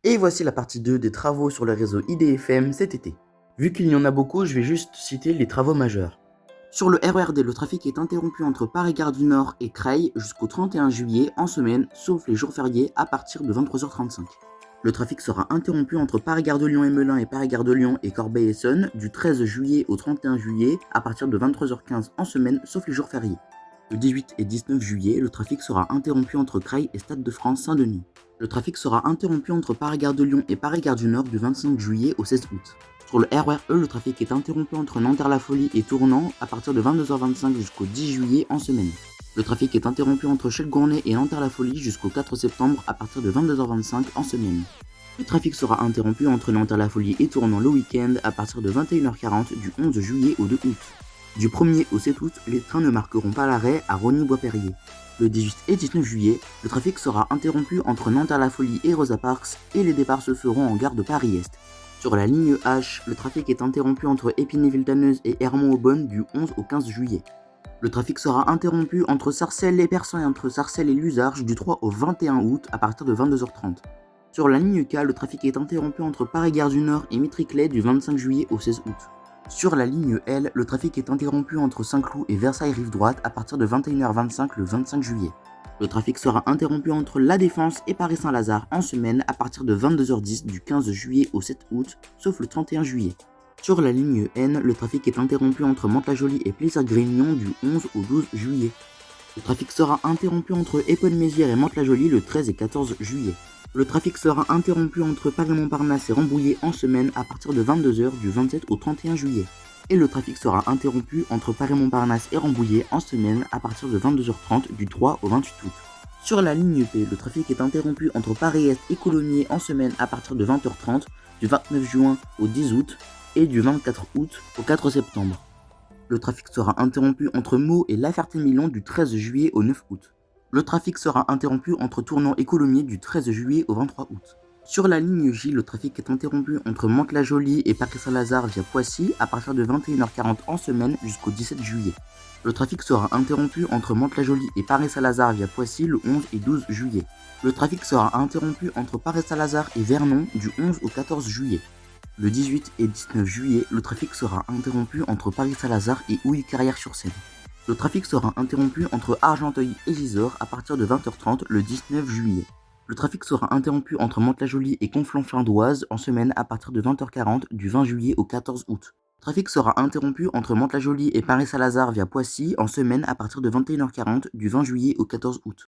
Et voici la partie 2 des travaux sur le réseau IDFM cet été. Vu qu'il y en a beaucoup, je vais juste citer les travaux majeurs. Sur le RERD, le trafic est interrompu entre Paris-Gare du Nord et Creil jusqu'au 31 juillet en semaine, sauf les jours fériés à partir de 23h35. Le trafic sera interrompu entre Paris-Gare de Lyon et Melun et Paris-Gare de Lyon et Corbeil-Essonnes du 13 juillet au 31 juillet à partir de 23h15 en semaine, sauf les jours fériés. Le 18 et 19 juillet, le trafic sera interrompu entre Creil et Stade de France Saint-Denis. Le trafic sera interrompu entre Paris-Gare de Lyon et Paris-Gare du Nord du 25 juillet au 16 août. Sur le RERE, le trafic est interrompu entre Nanterre-la-Folie et Tournant à partir de 22h25 jusqu'au 10 juillet en semaine. Le trafic est interrompu entre Chelles-Gournay et Nanterre-la-Folie jusqu'au 4 septembre à partir de 22h25 en semaine. Le trafic sera interrompu entre Nanterre-la-Folie et Tournant le week-end à partir de 21h40 du 11 juillet au 2 août. Du 1er au 7 août, les trains ne marqueront pas l'arrêt à Rosny-Bois-Perrier. Le 18 et 19 juillet, le trafic sera interrompu entre Nanterre-la-Folie et Rosa Parks et les départs se feront en gare de Paris-Est. Sur la ligne H, le trafic est interrompu entre Épinay-Villetaneuse et Hermont-Aubonne du 11 au 15 juillet. Le trafic sera interrompu entre Sarcelles et Persan et entre Sarcelles et Luzarches du 3 au 21 août à partir de 22h30. Sur la ligne K, le trafic est interrompu entre Paris-Gare du Nord et Mitriclet du 25 juillet au 16 août. Sur la ligne L, le trafic est interrompu entre Saint-Cloud et Versailles-Rive-Droite à partir de 21h25 le 25 juillet. Le trafic sera interrompu entre La Défense et Paris-Saint-Lazare en semaine à partir de 22h10 du 15 juillet au 7 août, sauf le 31 juillet. Sur la ligne N, le trafic est interrompu entre Mantes-la-Jolie et Plaisir-Grignon du 11 au 12 juillet. Le trafic sera interrompu entre Épône-Mézières et Mantes-la-Jolie le 13 et 14 juillet. Le trafic sera interrompu entre Paris-Montparnasse et Rambouillet en semaine à partir de 22h du 27 au 31 juillet. Et le trafic sera interrompu entre Paris-Montparnasse et Rambouillet en semaine à partir de 22h30 du 3 au 28 août. Sur la ligne P, le trafic est interrompu entre Paris-Est et Coulommiers en semaine à partir de 20h30 du 29 juin au 10 août et du 24 août au 4 septembre. Le trafic sera interrompu entre Meaux et La Ferté-Milon du 13 juillet au 9 août. Le trafic sera interrompu entre Tournon et Coulommiers du 13 juillet au 23 août. Sur la ligne J, le trafic est interrompu entre Mantes-la-Jolie et Paris-Saint-Lazare via Poissy à partir de 21h40 en semaine jusqu'au 17 juillet. Le trafic sera interrompu entre Mantes-la-Jolie et Paris-Saint-Lazare via Poissy le 11 et 12 juillet. Le trafic sera interrompu entre Paris-Saint-Lazare et Vernon du 11 au 14 juillet. Le 18 et 19 juillet, le trafic sera interrompu entre Paris-Saint-Lazare et Houille-Carrière-sur-Seine. Le trafic sera interrompu entre Argenteuil et Gisors à partir de 20h30 le 19 juillet. Le trafic sera interrompu entre Mantes-la-Jolie et Conflans-Flandoise en semaine à partir de 20h40 du 20 juillet au 14 août. Le trafic sera interrompu entre Mantes-la-Jolie et Paris-Saint-Lazare via Poissy en semaine à partir de 21h40 du 20 juillet au 14 août.